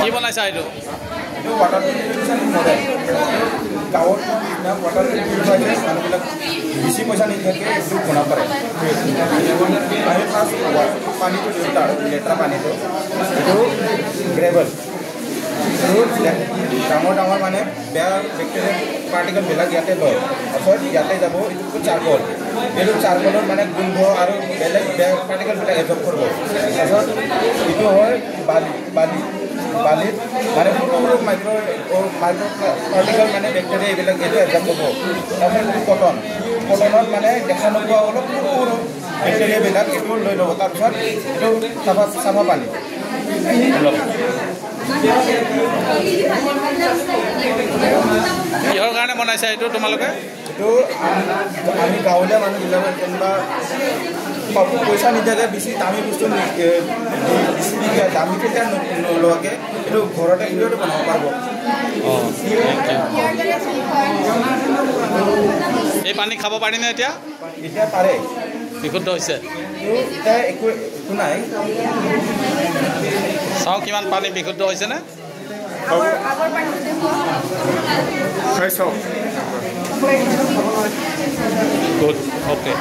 কি বনাইছা এইটো वाटर पिउरिफिकेशन मॉडल गाँव वाटर पिउरिफायर मानुবিলাক বেছি পইচা নিদিয়াকৈ এইটো বনাব পাৰে আমি ফাৰ্ষ্ট পানীটো ফিল্টাৰ লেতেৰা পানীটো এইটো গ্ৰেভেল ডাঙৰ ডাঙৰ মানে বেয়া বেক্টেৰিয়া পাৰ্টিকলবিলাক ইয়াতে লয় তাৰপিছত ইয়াতে যাব এইটো চাৰকল এইটো চাৰকলৰ মানে গোন্ধ আৰু বেলেগ বেয়া পাৰ্টিকলবিলাক এবজৰ্ব কৰিব তাৰপিছত এইটো হয় বালি বালিত মানে সৰু সৰু মাইক্ৰ পাৰ্টিকল মানে বেক্টেৰিয়া এইবিলাক এইটো এবজৰ্ব কৰিব তাৰপিছত কটনত মানে দেখা নোপোৱা অলপ সৰু সৰু বেক্টেৰিয়াবিলাক এইটো লৈ ল'ব তাৰপিছত এইটো চাফা পানী কিহৰ কাৰণে বনাইছা এইটো তোমালোকে এইটো আমি গাঁৱলীয়া মানুহবিলাকে যেনিবা পইচা নিদিয়াকৈ বেছি দামী বস্তু দামী কেতিয়া নোলোৱাকৈ এইটো ঘৰতে এইটো বনাব পাৰিব এই পানী খাব পাৰিনে এতিয়া এতিয়া পাৰে বিশুদ্ধ হৈছে এতিয়া একো নাই চাওঁ কিমান পানী বিশুদ্ধ হৈছেনে চাওক গুড অ'কে